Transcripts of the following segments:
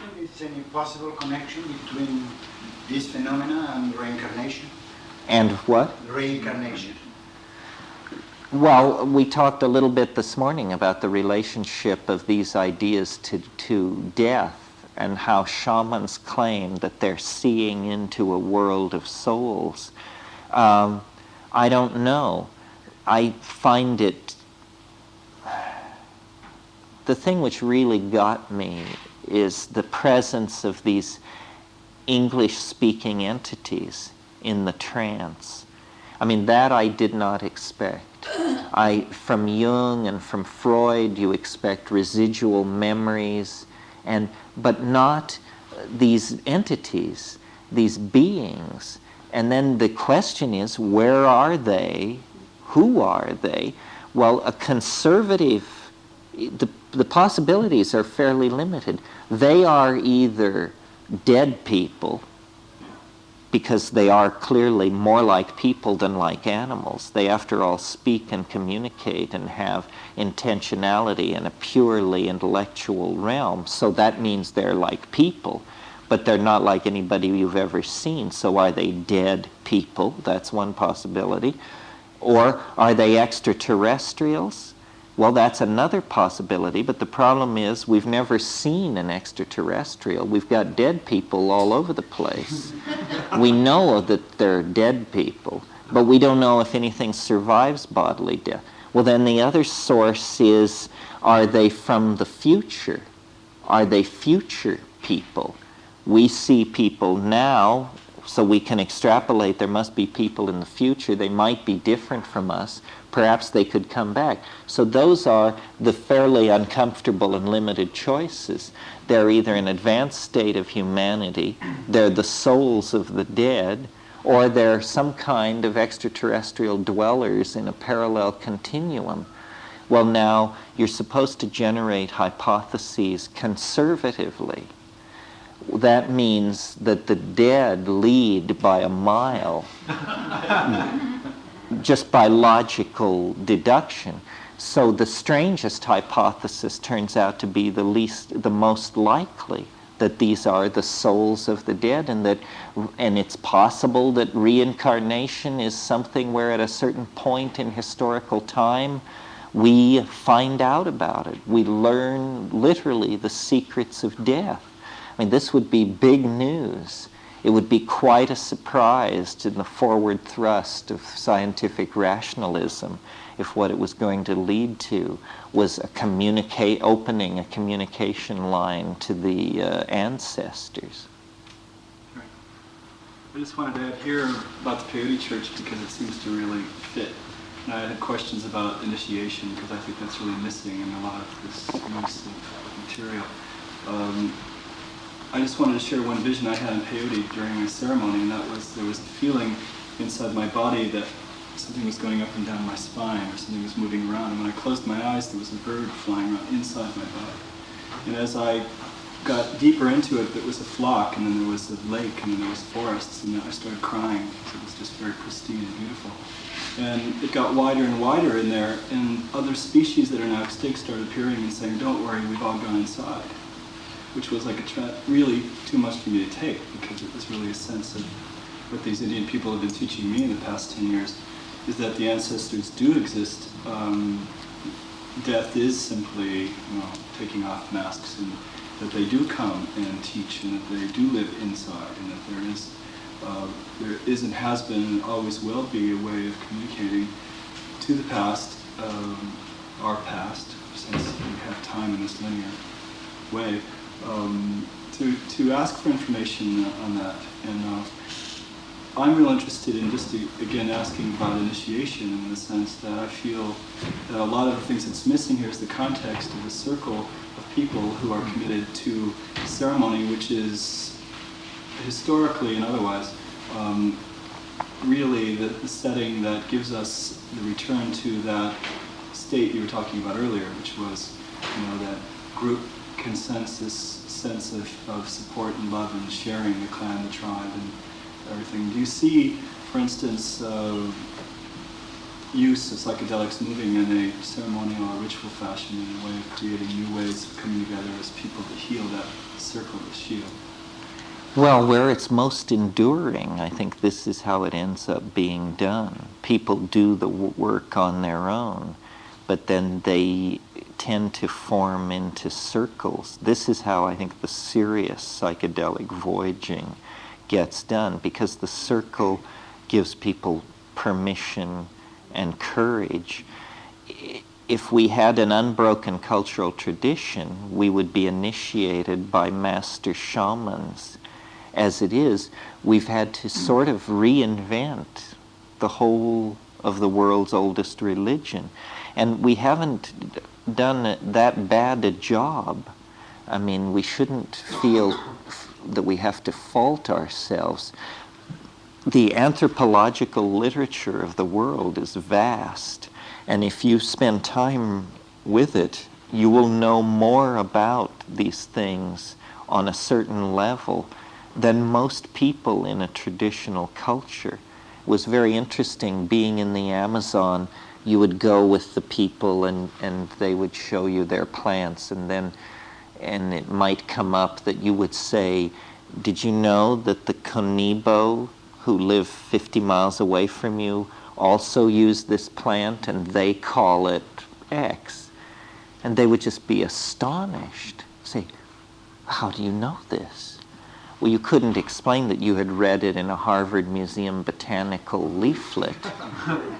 think there's any possible connection between this phenomena and reincarnation? And what? Reincarnation. Well, we talked a little bit this morning about the relationship of these ideas to death, and how shamans claim that they're seeing into a world of souls. I don't know. I find it... The thing which really got me is the presence of these English-speaking entities in the trance. I mean, that I did not expect. From Jung and from Freud, you expect residual memories, but not these entities, these beings. And then the question is, where are they? Who are they? Well, a conservative, the possibilities are fairly limited. They are either dead people, because they are clearly more like people than like animals. They, after all, speak and communicate and have intentionality in a purely intellectual realm. So that means they're like people, but they're not like anybody you've ever seen. So are they dead people? That's one possibility. Or are they extraterrestrials? Well, that's another possibility, but the problem is we've never seen an extraterrestrial. We've got dead people all over the place. We know that they're dead people, but we don't know if anything survives bodily death. Well, then the other source is, are they from the future? Are they future people? We see people now, so we can extrapolate there must be people in the future. They might be different from us. Perhaps they could come back. So those are the fairly uncomfortable and limited choices. They're either an advanced state of humanity, they're the souls of the dead, or they're some kind of extraterrestrial dwellers in a parallel continuum. Well, now, you're supposed to generate hypotheses conservatively. That means that the dead lead by a mile, just by logical deduction. So the strangest hypothesis turns out to be the most likely, that these are the souls of the dead, and it's possible that reincarnation is something where at a certain point in historical time we find out about it. We learn literally the secrets of death. I mean, this would be big news. It would be quite a surprise to the forward thrust of scientific rationalism if what it was going to lead to was opening a communication line to the ancestors. Right. I just wanted to add here about the Peyote Church because it seems to really fit. And I had questions about initiation because I think that's really missing in a lot of this use of material. I just wanted to share one vision I had in peyote during my ceremony, and that was there was a feeling inside my body that something was going up and down my spine, or something was moving around. And when I closed my eyes, there was a bird flying around inside my body. And as I got deeper into it, there was a flock, and then there was a lake, and then there was forests, and then I started crying because it was just very pristine and beautiful. And it got wider and wider in there, and other species that are now extinct started appearing and saying, "Don't worry, we've all gone inside." Which was like really too much for me to take, because it was really a sense of what these Indian people have been teaching me in the past 10 years, is that the ancestors do exist. Death is simply taking off masks, and that they do come and teach, and that they do live inside, and that there is and has been and always will be a way of communicating to the past, our past, since we have time in this linear way. To ask for information on that, and I'm real interested in just again asking about initiation, in the sense that I feel that a lot of the things that's missing here is the context of a circle of people who are committed to ceremony, which is historically and otherwise really the setting that gives us the return to that state you were talking about earlier, which was that group consensus sense of support and love and sharing, the clan, the tribe, and everything. Do you see, for instance, use of psychedelics moving in a ceremonial or ritual fashion in a way of creating new ways of coming together as people that heal that circle of the shield. Well, where it's most enduring, I think this is how it ends up being done. People do the work on their own, but then they tend to form into circles. This is how I think the serious psychedelic voyaging gets done, because the circle gives people permission and courage. If we had an unbroken cultural tradition, we would be initiated by master shamans. As it is, we've had to sort of reinvent the whole of the world's oldest religion. And we haven't done that bad a job. I mean, we shouldn't feel that we have to fault ourselves. The anthropological literature of the world is vast, and if you spend time with it, you will know more about these things on a certain level than most people in a traditional culture. It was very interesting being in the Amazon. You would go with the people and they would show you their plants, and it might come up that you would say, did you know that the Conibo, who live 50 miles away from you, also use this plant and they call it X? And they would just be astonished. Say, how do you know this? Well, you couldn't explain that you had read it in a Harvard Museum botanical leaflet,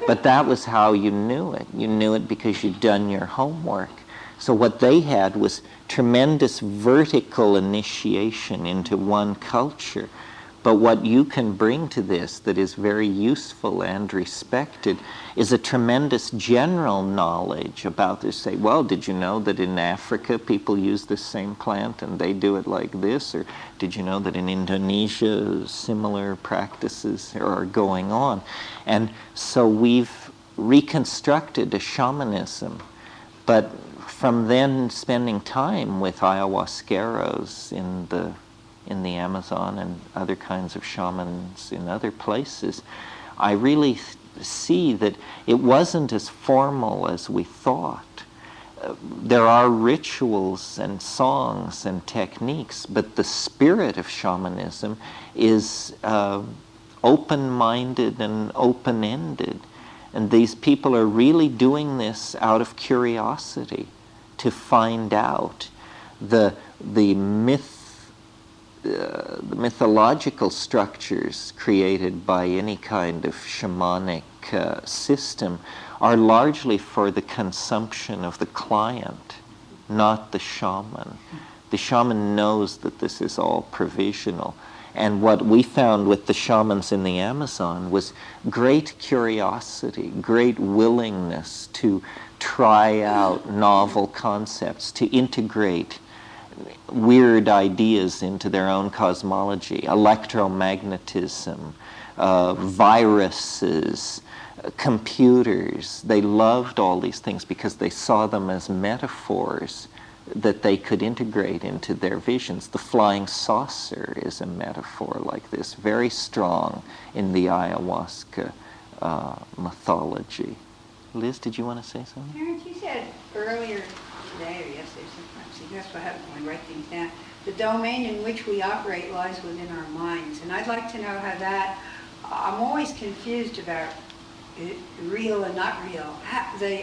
but that was how you knew it. You knew it because you'd done your homework. So what they had was tremendous vertical initiation into one culture. But what you can bring to this that is very useful and respected is a tremendous general knowledge about this. Say, well, did you know that in Africa people use this same plant and they do it like this? Or did you know that in Indonesia similar practices are going on? And so we've reconstructed a shamanism. But from then spending time with ayahuasqueros in the Amazon and other kinds of shamans in other places, I really see that it wasn't as formal as we thought. There are rituals and songs and techniques, but the spirit of shamanism is open-minded and open-ended. And these people are really doing this out of curiosity to find out the mythological structures created by any kind of shamanic system are largely for the consumption of the client, not the shaman. The shaman knows that this is all provisional. And what we found with the shamans in the Amazon was great curiosity, great willingness to try out novel concepts, to integrate weird ideas into their own cosmology, electromagnetism, viruses, computers. They loved all these things because they saw them as metaphors that they could integrate into their visions. The flying saucer is a metaphor like this, very strong in the ayahuasca mythology. Liz, did you want to say something? Terence, you said earlier today or yesterday, sometimes, see, that's what happens when we write things down. The domain in which we operate lies within our minds. And I'd like to know how that, I'm always confused about real and not real.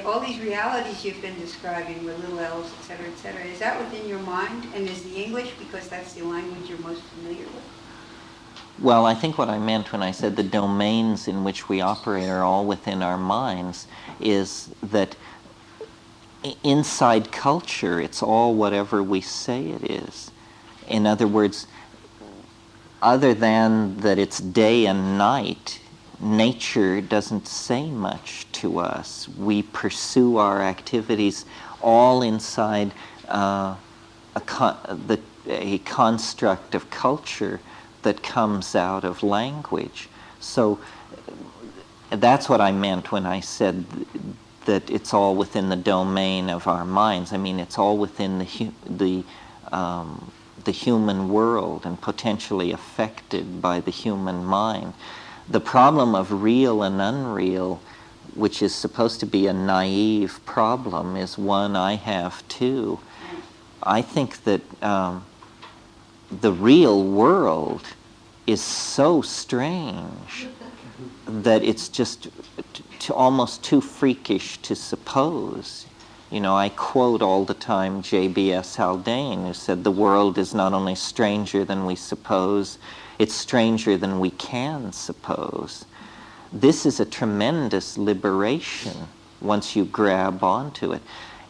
All these realities you've been describing with little l's, et cetera, is that within your mind? And is the English, because that's the language you're most familiar with? Well, I think what I meant when I said the domains in which we operate are all within our minds is that inside culture, it's all whatever we say it is. In other words, other than that it's day and night, nature doesn't say much to us. We pursue our activities all inside a construct of culture that comes out of language. So that's what I meant when I said that it's all within the domain of our minds. I mean, it's all within the human world and potentially affected by the human mind. The problem of real and unreal, which is supposed to be a naive problem, is one I have too. I think that the real world is so strange that it's just almost too freakish to suppose. You know, I quote all the time J.B.S. Haldane, who said, "The world is not only stranger than we suppose, it's stranger than we can suppose." This is a tremendous liberation once you grab onto it.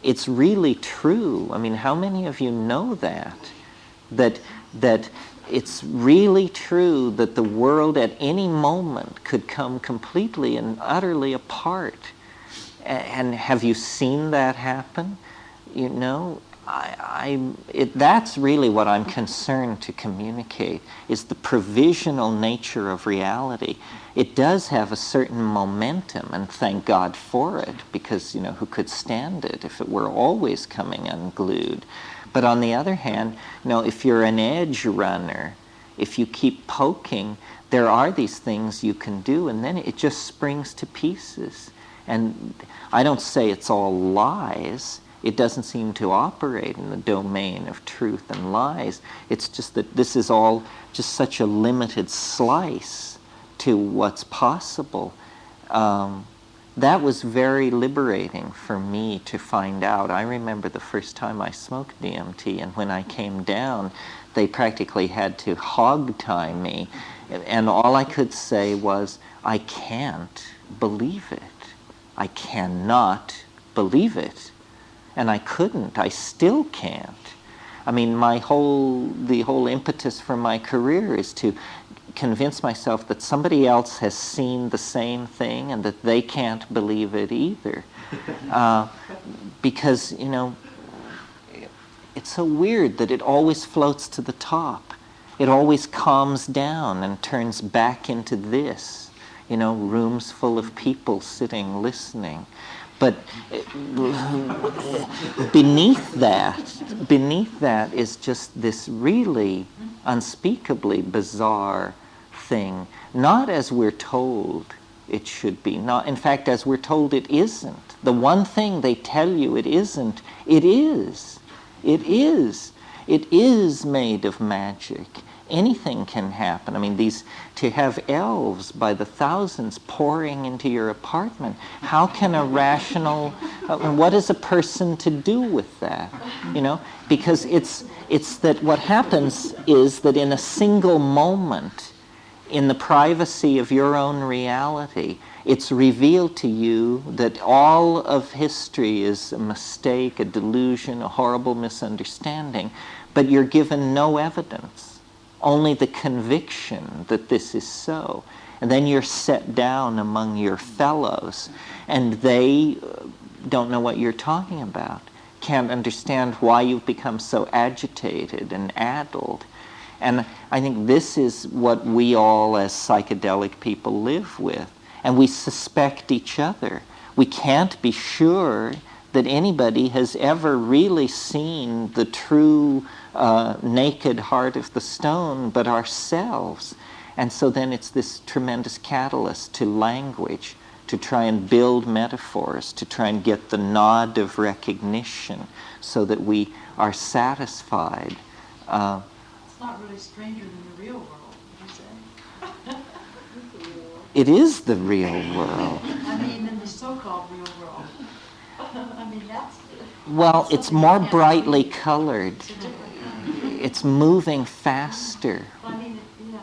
It's really true. I mean, how many of you know that? That it's really true that the world at any moment could come completely and utterly apart. And have you seen that happen? You know, that's really what I'm concerned to communicate, is the provisional nature of reality. It does have a certain momentum, and thank God for it, because, you know, who could stand it if it were always coming unglued? But on the other hand, you know, if you're an edge runner, if you keep poking, there are these things you can do, and then it just springs to pieces. And I don't say it's all lies. It doesn't seem to operate in the domain of truth and lies. It's just that this is all just such a limited slice to what's possible. That was very liberating for me to find out. I remember the first time I smoked DMT, and when I came down, they practically had to hog-tie me. And all I could say was, I can't believe it. I cannot believe it. And I couldn't. I still can't. I mean, the whole impetus for my career is to convince myself that somebody else has seen the same thing and that they can't believe it either. Because, you know, it's so weird that it always floats to the top. It always calms down and turns back into this, you know, rooms full of people sitting, listening. But beneath that is just this really unspeakably bizarre thing. Not as we're told it should be. Not, in fact, as we're told it isn't. The one thing they tell you it isn't, it is. It is. It is made of magic. Anything can happen. I mean, to have elves by the thousands pouring into your apartment, how can a rational, what is a person to do with that? You know, because it's that what happens is that in a single moment, in the privacy of your own reality, it's revealed to you that all of history is a mistake, a delusion, a horrible misunderstanding, but you're given no evidence. Only the conviction that this is so. And then you're set down among your fellows, and they don't know what you're talking about, can't understand why you've become so agitated and addled. And I think this is what we all as psychedelic people live with. And we suspect each other. We can't be sure that anybody has ever really seen the true naked heart of the stone but ourselves. And so then it's this tremendous catalyst to language, to try and build metaphors, to try and get the nod of recognition so that we are satisfied. It's not really stranger than the real world, would you say? It is the real world. I mean, in the so-called real world. I mean, that's... Well, it's more brightly colored. It's a different kind. It's moving faster. I mean, yeah.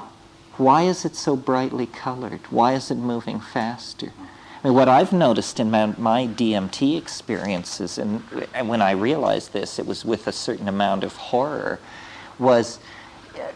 Why is it so brightly colored? Why is it moving faster? I mean, what I've noticed in my DMT experiences, and when I realized this, it was with a certain amount of horror, was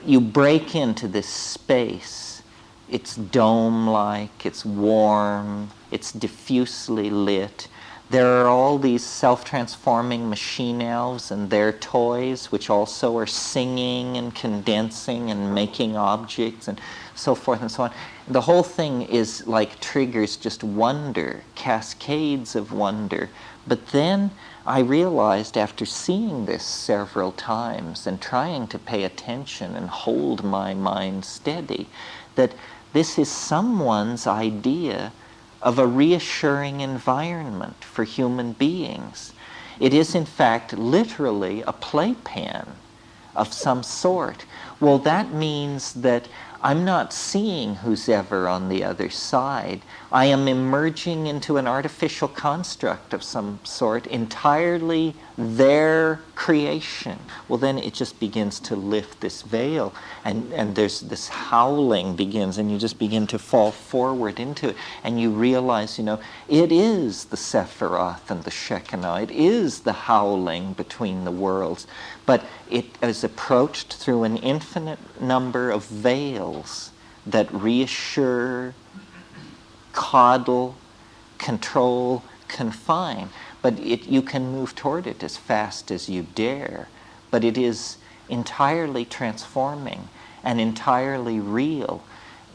you break into this space. It's dome-like, it's warm, it's diffusely lit. There are all these self-transforming machine elves and their toys, which also are singing and condensing and making objects and so forth and so on. The whole thing is like triggers just wonder, cascades of wonder. But then I realized after seeing this several times and trying to pay attention and hold my mind steady, that this is someone's idea of a reassuring environment for human beings. It is, in fact, literally a playpen of some sort. Well, that means that I'm not seeing who's ever on the other side. I am emerging into an artificial construct of some sort, entirely their creation. Well, then it just begins to lift this veil, and there's this howling begins, and you just begin to fall forward into it, and you realize, it is the Sephiroth and the Shekinah. It is the howling between the worlds, but it is approached through an infinite number of veils that reassure, coddle, control, confine. But you can move toward it as fast as you dare. But it is entirely transforming and entirely real.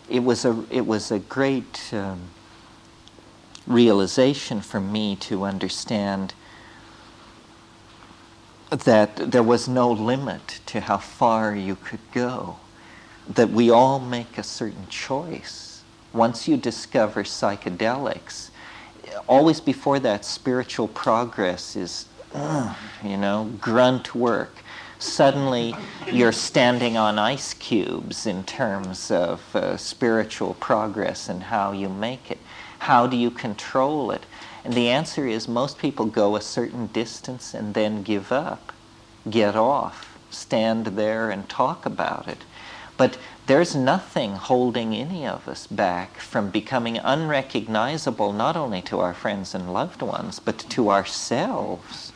It was a great realization for me to understand that there was no limit to how far you could go, that we all make a certain choice. Once you discover psychedelics, always before that, spiritual progress is, grunt work. Suddenly, you're standing on ice cubes in terms of spiritual progress and how you make it. How do you control it? And the answer is most people go a certain distance and then give up, get off, stand there and talk about it. But there's nothing holding any of us back from becoming unrecognizable, not only to our friends and loved ones, but to ourselves.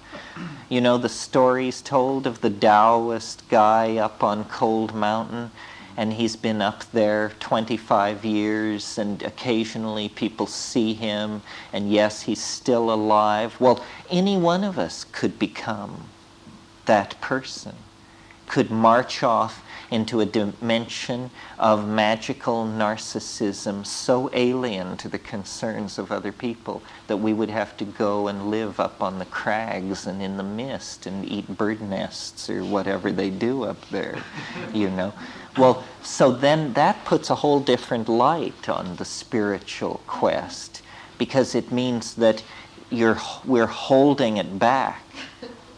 The stories told of the Taoist guy up on Cold Mountain, and he's been up there 25 years, and occasionally people see him, and yes, he's still alive. Well, any one of us could become that person, could march off into a dimension of magical narcissism so alien to the concerns of other people that we would have to go and live up on the crags and in the mist and eat bird nests or whatever they do up there, Well, so then that puts a whole different light on the spiritual quest, because it means that we're holding it back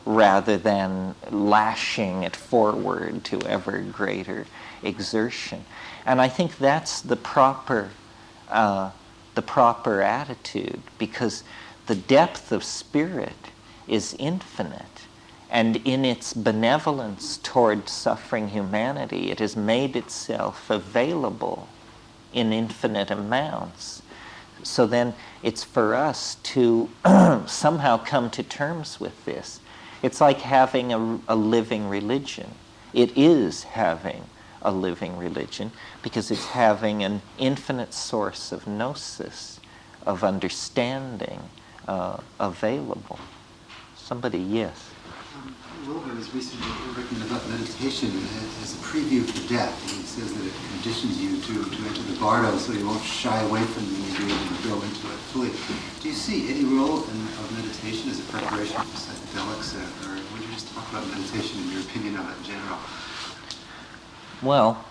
rather than lashing it forward to ever greater exertion. And I think that's the proper attitude, because the depth of spirit is infinite. And in its benevolence toward suffering humanity, it has made itself available in infinite amounts. So then it's for us to somehow come to terms with this. It's like having a living religion. It is having a living religion because it's having an infinite source of gnosis, of understanding available. Somebody, yes? Wilbur has recently written about meditation as a preview for death. And he says that it conditions you to enter the bardo so you won't shy away from them and be able to go into it fully. Do you see any role of meditation as a preparation for psychedelics, or would you just talk about meditation and your opinion of it in general? Well,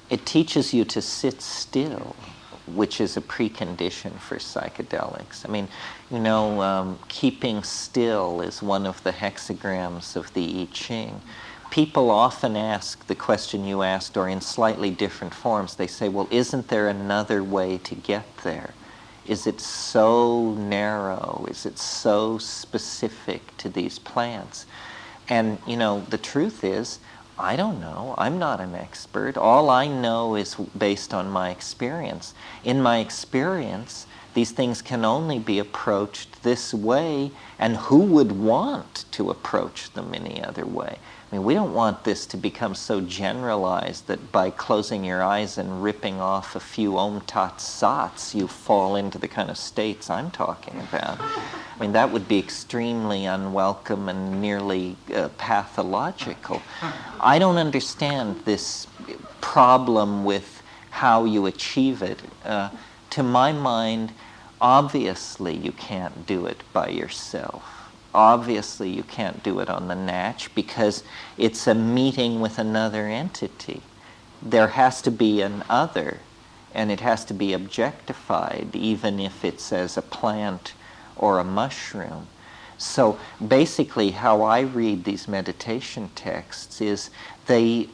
it teaches you to sit still, which is a precondition for psychedelics. I mean, keeping still is one of the hexagrams of the I Ching. People often ask the question you asked, or in slightly different forms. They say, well, isn't there another way to get there? Is it so narrow? Is it so specific to these plants? And, the truth is, I don't know. I'm not an expert. All I know is based on my experience. In my experience, these things can only be approached this way, and who would want to approach them any other way? I mean, we don't want this to become so generalized that by closing your eyes and ripping off a few Om Tat Sats, you fall into the kind of states I'm talking about. I mean, that would be extremely unwelcome and nearly pathological. I don't understand this problem with how you achieve it. To my mind, obviously you can't do it by yourself. Obviously you can't do it on the natch because it's a meeting with another entity. There has to be an other, and it has to be objectified, even if it's as a plant or a mushroom. So basically how I read these meditation texts is They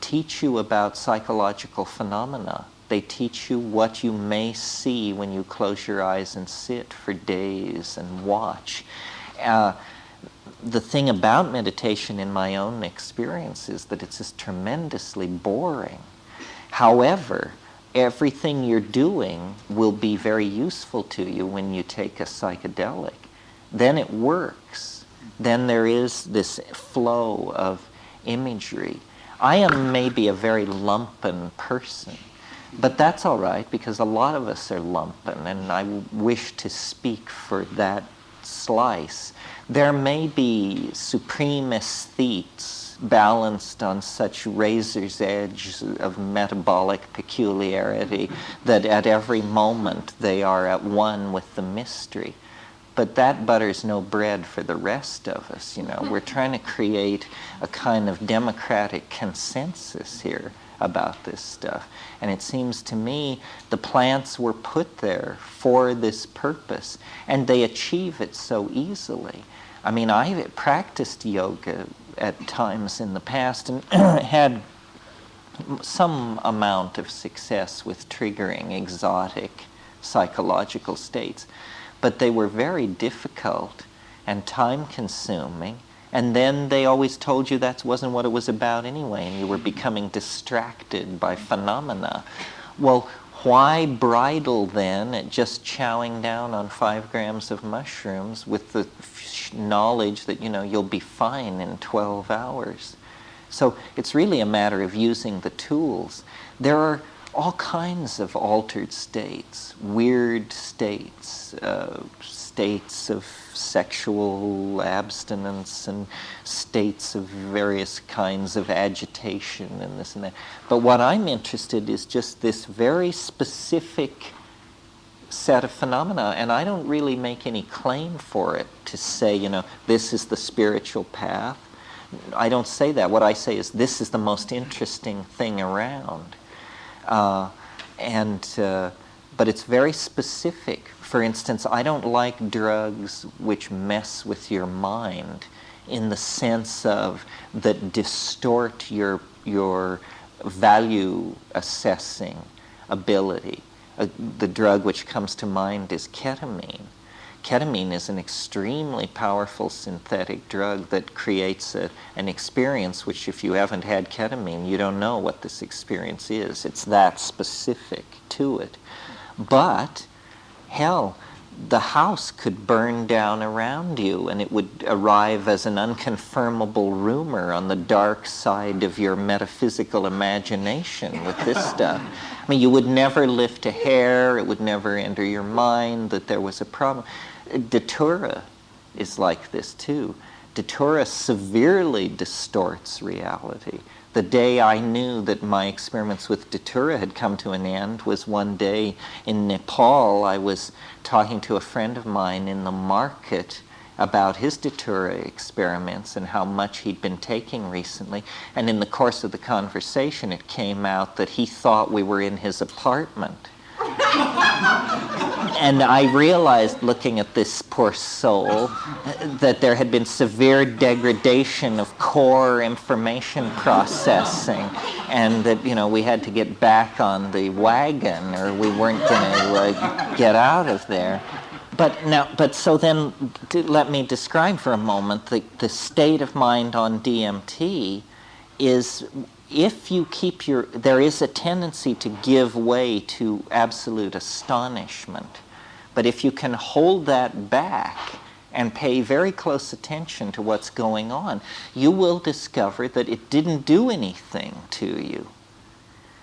teach you about psychological phenomena. They teach you what you may see when you close your eyes and sit for days and watch. The thing about meditation in my own experience is that it's just tremendously boring. However, everything you're doing will be very useful to you when you take a psychedelic. Then it works. Then there is this flow of imagery. I am maybe a very lumpen person, but that's all right because a lot of us are lumpen, and I wish to speak for that slice. There may be supreme aesthetes balanced on such razor's edge of metabolic peculiarity that at every moment they are at one with the mystery. But that butters no bread for the rest of us, you know. We're trying to create a kind of democratic consensus here about this stuff. And it seems to me the plants were put there for this purpose, and they achieve it so easily. I mean, I practiced yoga at times in the past and had some amount of success with triggering exotic psychological states. But they were very difficult and time-consuming, and then they always told you that wasn't what it was about anyway, and you were becoming distracted by phenomena. Well, why bridle then at just chowing down on 5 grams of mushrooms with the knowledge that, you know, you'll be fine in 12 hours? So it's really a matter of using the tools. There are all kinds of altered states, weird states, states of sexual abstinence and states of various kinds of agitation and this and that. But what I'm interested in is just this very specific set of phenomena, and I don't really make any claim for it to say, you know, this is the spiritual path. I don't say that. What I say is this is the most interesting thing around. But it's very specific. For instance, I don't like drugs which mess with your mind in the sense of that distort your value assessing ability. The drug which comes to mind is ketamine. Ketamine is an extremely powerful synthetic drug that creates an experience which, if you haven't had ketamine, you don't know what this experience is. It's that specific to it. But, hell, the house could burn down around you and it would arrive as an unconfirmable rumor on the dark side of your metaphysical imagination with this stuff. I mean, you would never lift a hair, it would never enter your mind that there was a problem. Datura is like this too. Datura severely distorts reality. The day I knew that my experiments with Datura had come to an end was one day in Nepal. I was talking to a friend of mine in the market about his Datura experiments and how much he'd been taking recently. And in the course of the conversation, it came out that he thought we were in his apartment. And I realized, looking at this poor soul, that there had been severe degradation of core information processing, and that, you know, we had to get back on the wagon or we weren't going to get out of there. But so then, let me describe for a moment the state of mind on DMT is, if you keep there is a tendency to give way to absolute astonishment. But if you can hold that back and pay very close attention to what's going on, you will discover that it didn't do anything to you.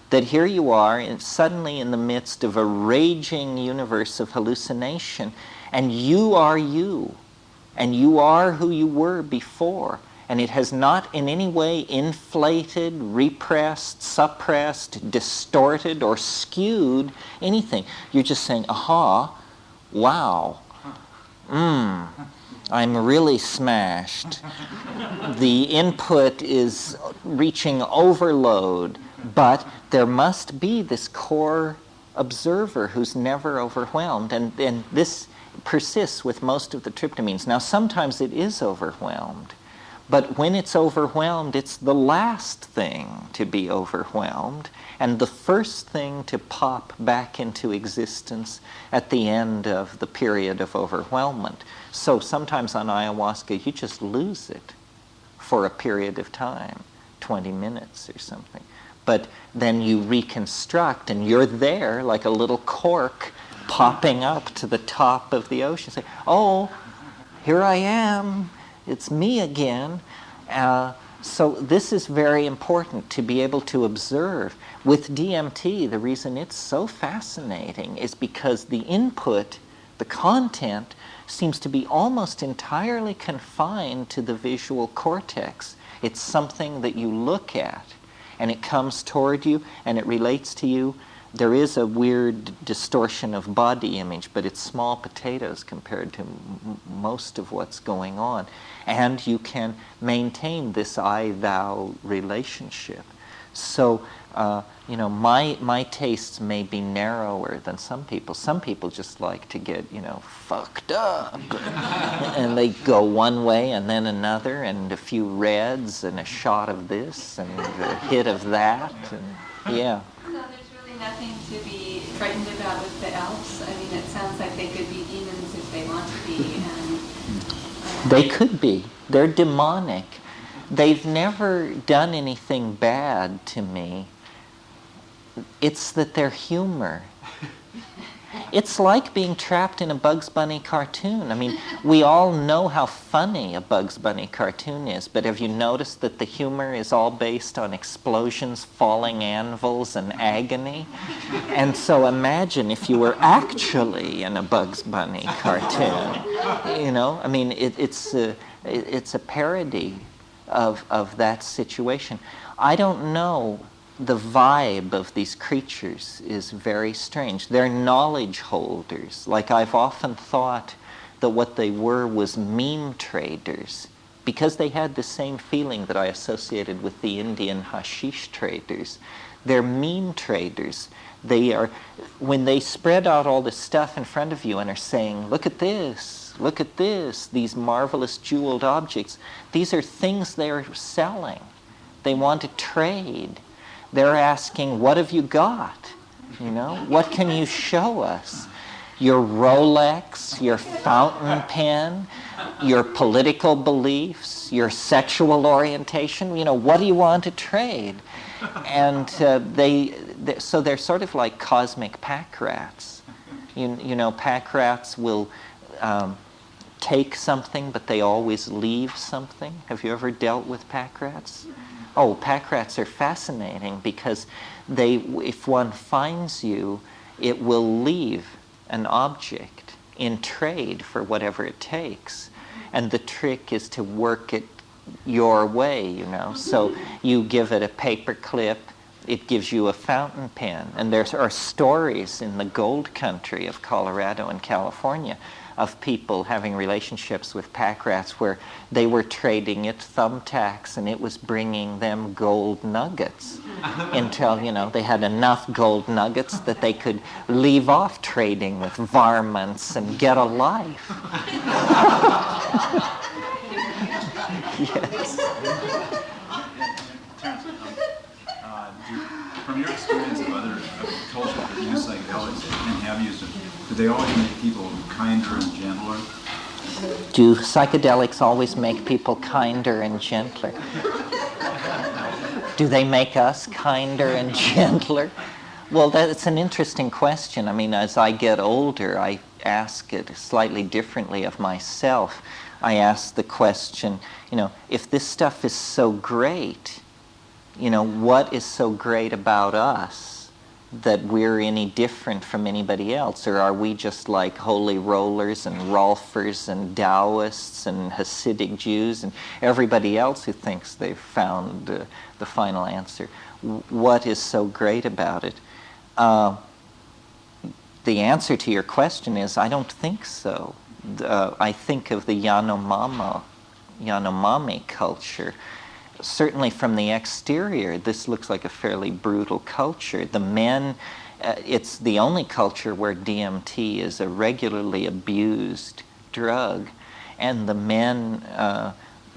That here you are suddenly in the midst of a raging universe of hallucination, and you are you, and you are who you were before. And it has not in any way inflated, repressed, suppressed, distorted, or skewed anything. You're just saying, aha, wow, I'm really smashed. The input is reaching overload, but there must be this core observer who's never overwhelmed, and this persists with most of the tryptamines. Now, sometimes it is overwhelmed, But when it's overwhelmed, it's the last thing to be overwhelmed and the first thing to pop back into existence at the end of the period of overwhelmment. So sometimes on ayahuasca, you just lose it for a period of time, 20 minutes or something. But then you reconstruct and you're there like a little cork popping up to the top of the ocean. Say, oh, here I am. It's me again. So this is very important to be able to observe. With DMT, the reason it's so fascinating is because the input, the content, seems to be almost entirely confined to the visual cortex. It's something that you look at, and it comes toward you, and it relates to you. There is a weird distortion of body image, but it's small potatoes compared to most of what's going on. And you can maintain this I-thou relationship. So, my tastes may be narrower than some people. Some people just like to get, fucked up. And they go one way and then another, and a few reds and a shot of this and a hit of that. And, yeah. So there's really nothing to be frightened about with the elves? I mean, it sounds like they could be demons if they want to be. And They could be. They're demonic. They've never done anything bad to me. It's that they're humor. It's like being trapped in a Bugs Bunny cartoon. I mean, we all know how funny a Bugs Bunny cartoon is, but have you noticed that the humor is all based on explosions, falling anvils, and agony? And so imagine if you were actually in a Bugs Bunny cartoon. I mean, it's a parody of that situation. I don't know. The vibe of these creatures is very strange. They're knowledge holders. Like I've often thought that what they were was meme traders, because they had the same feeling that I associated with the Indian hashish traders. They're meme traders. They are, when they spread out all this stuff in front of you and are saying, look at this, these marvelous jeweled objects, these are things they're selling. They want to trade. They're asking, what have you got? What can you show us? Your Rolex, your fountain pen, your political beliefs, your sexual orientation, what do you want to trade? And so they're sort of like cosmic pack rats. Pack rats will take something, but they always leave something. Have you ever dealt with pack rats? Oh, pack rats are fascinating because if one finds you, it will leave an object in trade for whatever it takes. And the trick is to work it your way, So you give it a paper clip, it gives you a fountain pen. And there are stories in the gold country of Colorado and California of people having relationships with pack rats where they were trading it thumbtacks and it was bringing them gold nuggets until, they had enough gold nuggets that they could leave off trading with varmints and get a life. Yes. Terence, from your experience of other cultures that use psychedelics and have used them, do they always make people kinder and gentler? Do psychedelics always make people kinder and gentler? Do they make us kinder and gentler? Well, that's an interesting question. I mean, as I get older, I ask it slightly differently of myself. I ask the question, if this stuff is so great, what is so great about us that we're any different from anybody else? Or are we just like holy rollers and Rolfers and Taoists and Hasidic Jews and everybody else who thinks they've found the final answer? What is so great about it? The answer to your question is, I don't think so. I think of the Yanomami culture. Certainly from the exterior, this looks like a fairly brutal culture. The men, it's the only culture where DMT is a regularly abused drug. And the men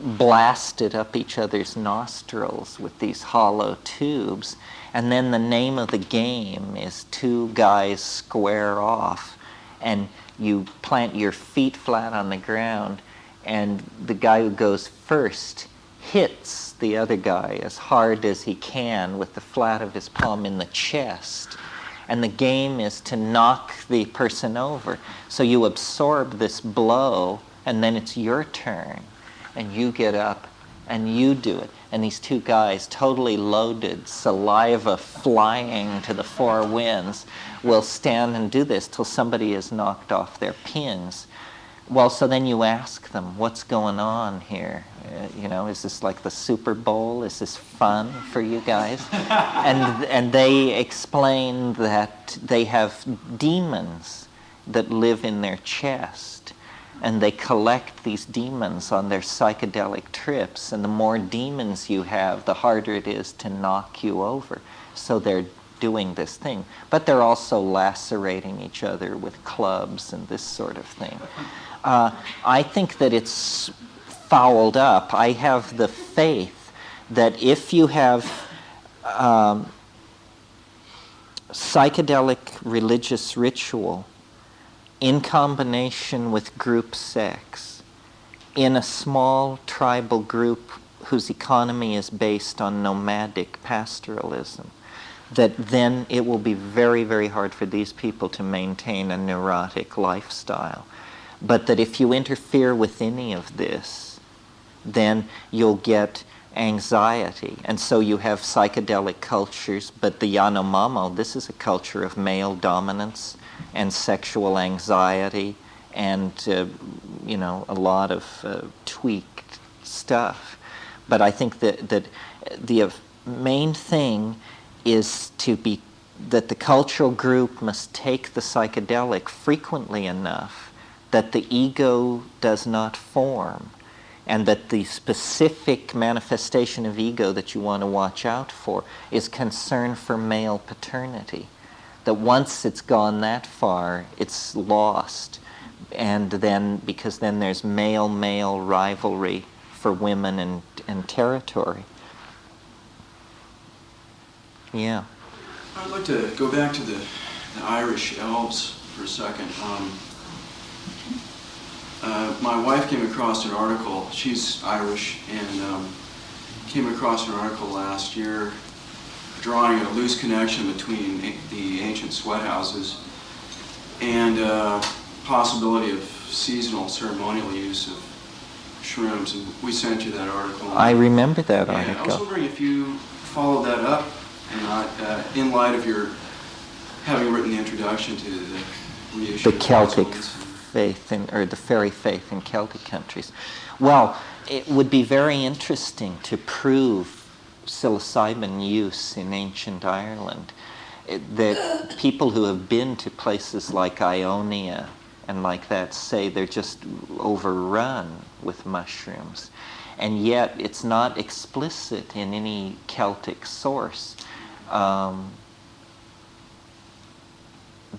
blasted up each other's nostrils with these hollow tubes. And then the name of the game is two guys square off, and you plant your feet flat on the ground, and the guy who goes first hits the other guy as hard as he can with the flat of his palm in the chest. And the game is to knock the person over. So you absorb this blow, and then it's your turn. And you get up, and you do it. And these two guys, totally loaded, saliva flying to the four winds, will stand and do this till somebody is knocked off their pins. Well, so then you ask them, what's going on here? Is this like the Super Bowl? Is this fun for you guys? And they explain that they have demons that live in their chest, and they collect these demons on their psychedelic trips, and the more demons you have, the harder it is to knock you over. So they're doing this thing. But they're also lacerating each other with clubs and this sort of thing. I think that it's fouled up. I have the faith that if you have psychedelic religious ritual in combination with group sex in a small tribal group whose economy is based on nomadic pastoralism, that then it will be very, very hard for these people to maintain a neurotic lifestyle. But that if you interfere with any of this, then you'll get anxiety. And so you have psychedelic cultures, but the Yanomamo, this is a culture of male dominance and sexual anxiety and, a lot of tweaked stuff. But I think that the main thing is that the cultural group must take the psychedelic frequently enough that the ego does not form, and that the specific manifestation of ego that you want to watch out for is concern for male paternity. That once it's gone that far, it's lost. And then, because then there's male-male rivalry for women and territory. Yeah. I'd like to go back to the Irish elves for a second. My wife came across an article, she's Irish, and came across an article last year drawing a loose connection between the ancient sweat houses and possibility of seasonal ceremonial use of shrooms. And we sent you that article. I remember that I was article. wondering if you followed that up or not, in light of your having written the introduction to the reissue The of Celtic Oswald's. faith or the fairy faith in Celtic countries. Well, it would be very interesting to prove psilocybin use in ancient Ireland. That people who have been to places like Ionia and like that say they're just overrun with mushrooms. And yet it's not explicit in any Celtic source.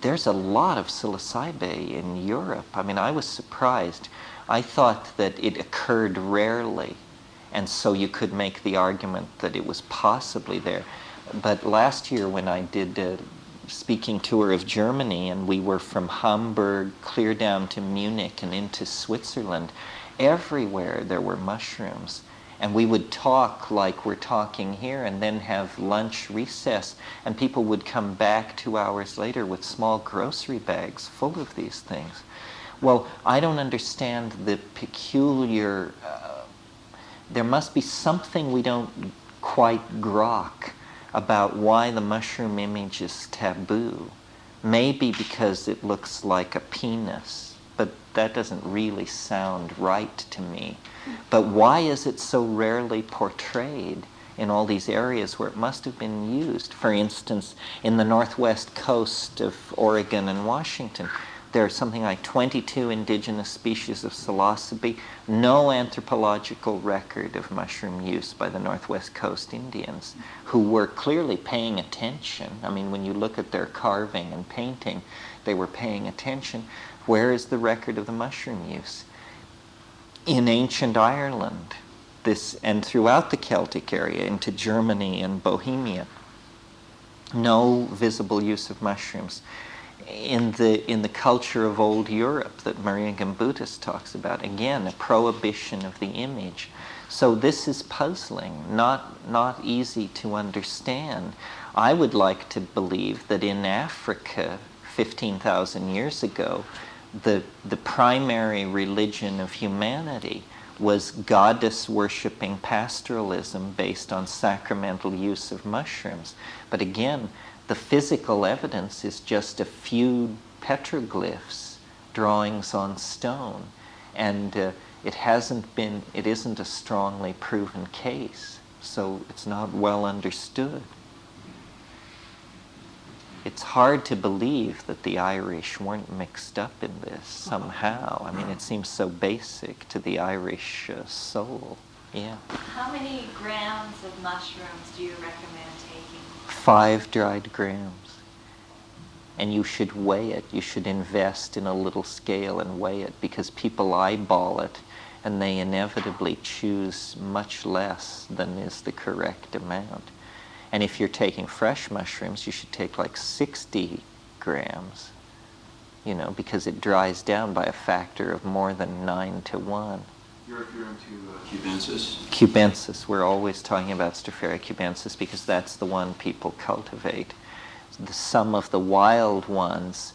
There's a lot of psilocybe in Europe. I mean, I was surprised. I thought that it occurred rarely, and so you could make the argument that it was possibly there. But last year when I did a speaking tour of Germany, and we were from Hamburg clear down to Munich and into Switzerland, everywhere there were mushrooms. And we would talk like we're talking here and then have lunch recess, and people would come back 2 hours later with small grocery bags full of these things. Well, I don't understand the peculiar, there must be something we don't quite grok about why the mushroom image is taboo. Maybe because it looks like a penis, but that doesn't really sound right to me. But why is it so rarely portrayed in all these areas where it must have been used? For instance, in the northwest coast of Oregon and Washington, there are something like 22 indigenous species of psilocybe, no anthropological record of mushroom use by the Northwest Coast Indians, who were clearly paying attention. I mean, when you look at their carving and painting, they were paying attention. Where is the record of the mushroom use? In ancient Ireland, this, and throughout the Celtic area into Germany and Bohemia, no visible use of mushrooms. In the culture of old Europe that Maria Gimbutas talks about, again, a prohibition of the image. So this is puzzling, not easy to understand. I would like to believe that in Africa, 15,000 years ago, the primary religion of humanity was goddess-worshipping pastoralism based on sacramental use of mushrooms. But again, the physical evidence is just a few petroglyphs, drawings on stone, and it isn't a strongly proven case, so it's not well understood. It's hard to believe that the Irish weren't mixed up in this somehow. I mean, it seems so basic to the Irish soul. Yeah. How many grams of mushrooms do you recommend taking? 5 dried grams. And you should weigh it. You should invest in a little scale and weigh it, because people eyeball it and they inevitably choose much less than is the correct amount. And if you're taking fresh mushrooms, you should take like 60 grams, because it dries down by a factor of more than 9 to 1. You're referring to cubensis? Cubensis. We're always talking about Stropharia cubensis because that's the one people cultivate. Some of the wild ones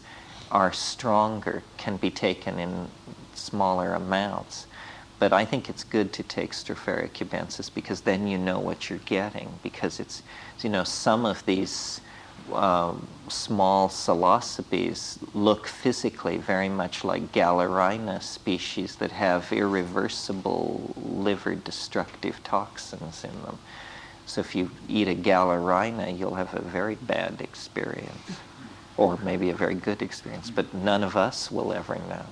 are stronger, can be taken in smaller amounts. But I think it's good to take Stropharia cubensis because then you know what you're getting, because it's, some of these small psilocybes look physically very much like Galerina species that have irreversible liver-destructive toxins in them. So if you eat a Galerina, you'll have a very bad experience, or maybe a very good experience, but none of us will ever know.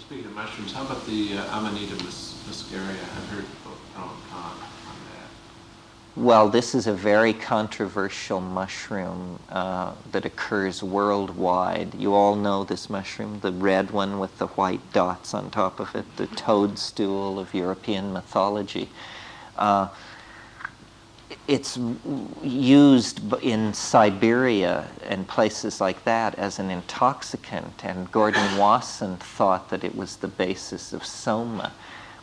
Speaking of mushrooms, how about the Amanita muscaria? I've heard pro and con on that. Well, this is a very controversial mushroom that occurs worldwide. You all know this mushroom, the red one with the white dots on top of it, the toadstool of European mythology. It's used in Siberia and places like that as an intoxicant, and Gordon Wasson thought that it was the basis of soma,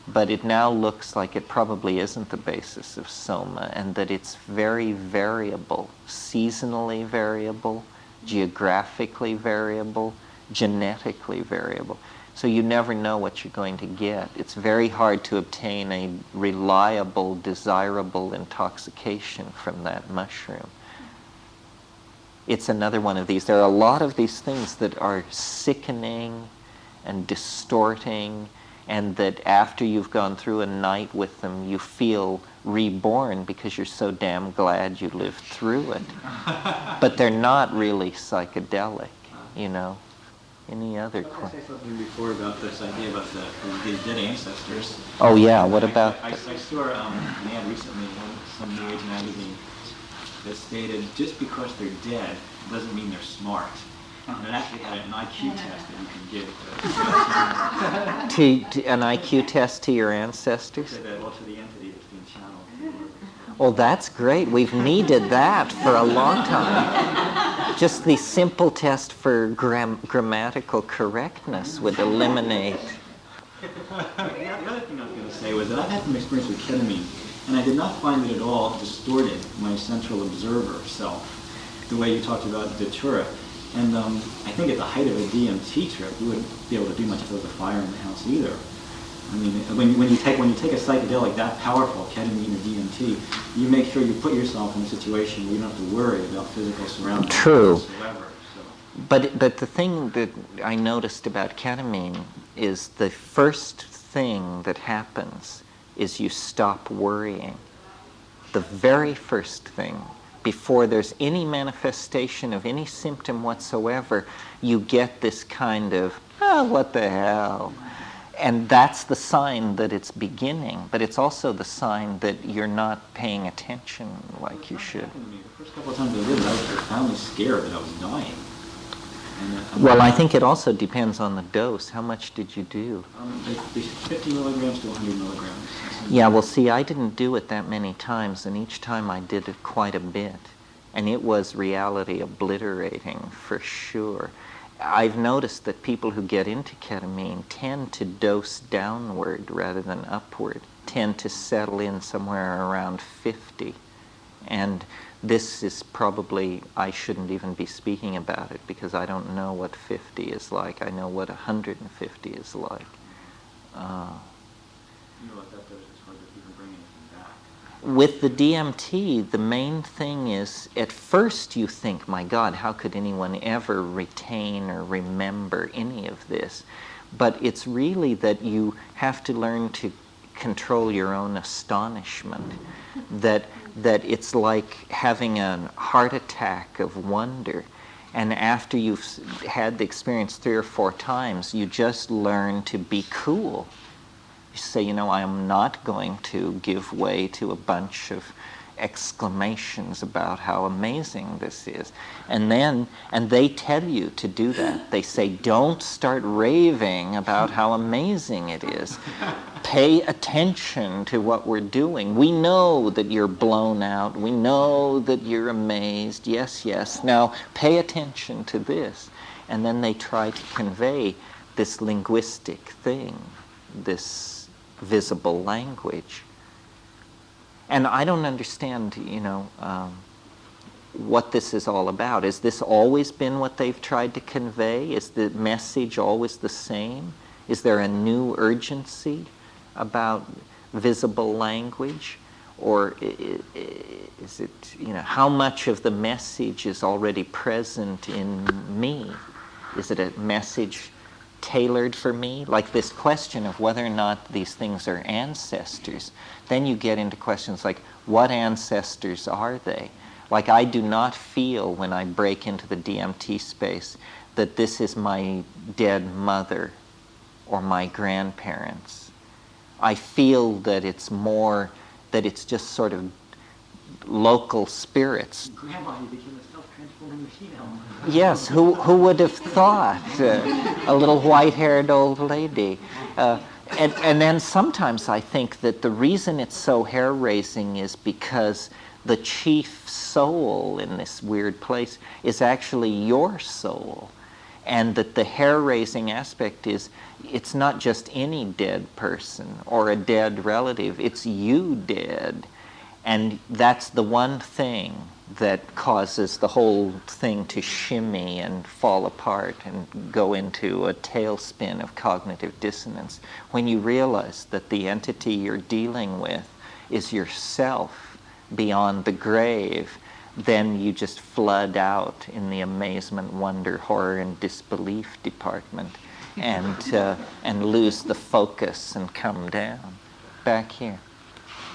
but it now looks like it probably isn't the basis of soma, and that it's very variable, seasonally variable, geographically variable, genetically variable. So you never know what you're going to get. It's very hard to obtain a reliable, desirable intoxication from that mushroom. It's another one of these. There are a lot of these things that are sickening and distorting, and that after you've gone through a night with them, you feel reborn because you're so damn glad you lived through it. But they're not really psychedelic, Any other I questions? say something before about this idea about the dead ancestors. Oh yeah, what about I saw an ad recently in some New Age magazine that stated just because they're dead doesn't mean they're smart. And it actually had an IQ test that you can give. to an IQ test to your ancestors? To the entity that's being channeled. Well, that's great. We've needed that for a long time. Just the simple test for grammatical correctness would eliminate. The other thing I was going to say was that I've had some experience with ketamine, and I did not find it at all distorted my central observer self, the way you talked about Datura. And I think at the height of a DMT trip, you wouldn't be able to do much if there was a fire in the house either. I mean, when you take a psychedelic that powerful, ketamine or DMT, you make sure you put yourself in a situation where you don't have to worry about physical surroundings True. whatsoever. So. But the thing that I noticed about ketamine is the first thing that happens is you stop worrying. The very first thing, before there's any manifestation of any symptom whatsoever, you get this kind of, what the hell? And that's the sign that it's beginning, but it's also the sign that you're not paying attention like you should. The first couple of times I did it, I was profoundly scared that I was dying. And Well, I think it also depends on the dose. How much did you do? the 50 milligrams to 100 milligrams. Yeah, well, see, I didn't do it that many times, and each time I did it quite a bit. And it was reality obliterating, for sure. I've noticed that people who get into ketamine tend to dose downward rather than upward, tend to settle in somewhere around 50. And this is probably, I shouldn't even be speaking about it because I don't know what 50 is like. I know what 150 is like. What that does is hard to even bring anything back. With the DMT, the main thing is, at first you think, my God, how could anyone ever retain or remember any of this? But it's really that you have to learn to control your own astonishment, that it's like having a heart attack of wonder. And after you've had the experience 3 or 4 times, you just learn to be cool. You say, I am not going to give way to a bunch of exclamations about how amazing this is. And they tell you to do that. They say, don't start raving about how amazing it is. Pay attention to what we're doing. We know that you're blown out. We know that you're amazed. Yes, yes. Now pay attention to this. And then they try to convey this linguistic thing, this visible language. And I don't understand, what this is all about. Has this always been what they've tried to convey? Is the message always the same? Is there a new urgency about visible language? Or is it, how much of the message is already present in me? Is it a message tailored for me? Like this question of whether or not these things are ancestors. Then you get into questions like, what ancestors are they? Like, I do not feel when I break into the DMT space that this is my dead mother or my grandparents. I feel that it's more, that it's just sort of local spirits. Grandma, you became a self-transforming machine. Yes, who would have thought? A little white-haired old lady. And then sometimes I think that the reason it's so hair-raising is because the chief soul in this weird place is actually your soul. And that the hair-raising aspect is, it's not just any dead person or a dead relative, it's you dead. And that's the one thing that causes the whole thing to shimmy and fall apart and go into a tailspin of cognitive dissonance. When you realize that the entity you're dealing with is yourself beyond the grave, then you just flood out in the amazement, wonder, horror, and disbelief department and lose the focus and come down. Back here.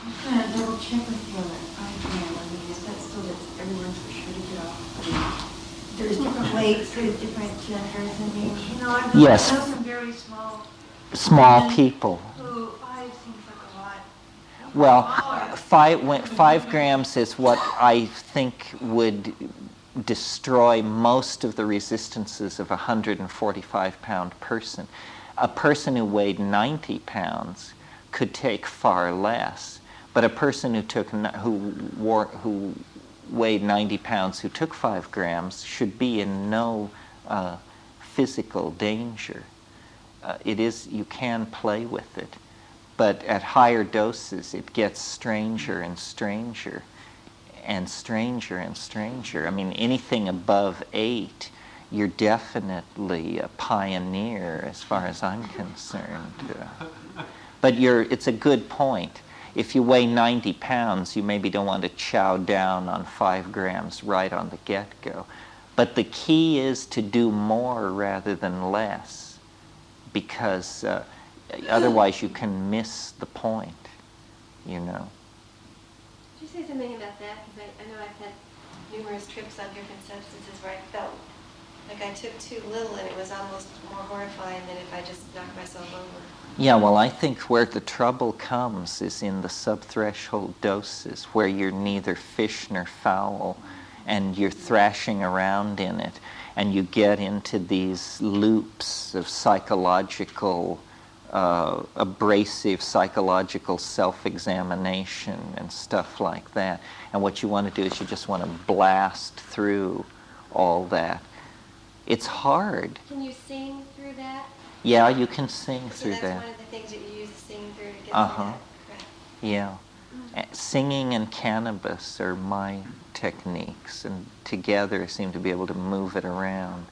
I'm going to double check with you on that 5 gram. I mean, is that still that everyone's for sure to get off? There's different weights, there's different genders. I mean, I've Yes. known some very Small women people. Who 5 seems like a lot. Well, 5 grams is what I think would destroy most of the resistances of a 145-pound person. A person who weighed 90 pounds could take far less, but a person who weighed 90 pounds who took 5 grams should be in no physical danger. You can play with it, but at higher doses it gets stranger and stranger and stranger and stranger. I mean, anything above 8, you're definitely a pioneer as far as I'm concerned. But it's a good point. If you weigh 90 pounds, you maybe don't want to chow down on 5 grams right on the get-go. But the key is to do more rather than less, because otherwise you can miss the point, Could you say something about that? Because I know I've had numerous trips on different substances where I felt like I took too little and it was almost more horrifying than if I just knocked myself over. Yeah, well, I think where the trouble comes is in the subthreshold doses, where you're neither fish nor fowl, and you're thrashing around in it, and you get into these loops of psychological, abrasive psychological self-examination and stuff like that. And what you want to do is you just want to blast through all that. It's hard. Can you sing through that? Yeah, you can sing So through that's that. one of the things that you use to sing through to get through Uh-huh. that. Right. Yeah. Singing and cannabis are my techniques, and together seem to be able to move it around.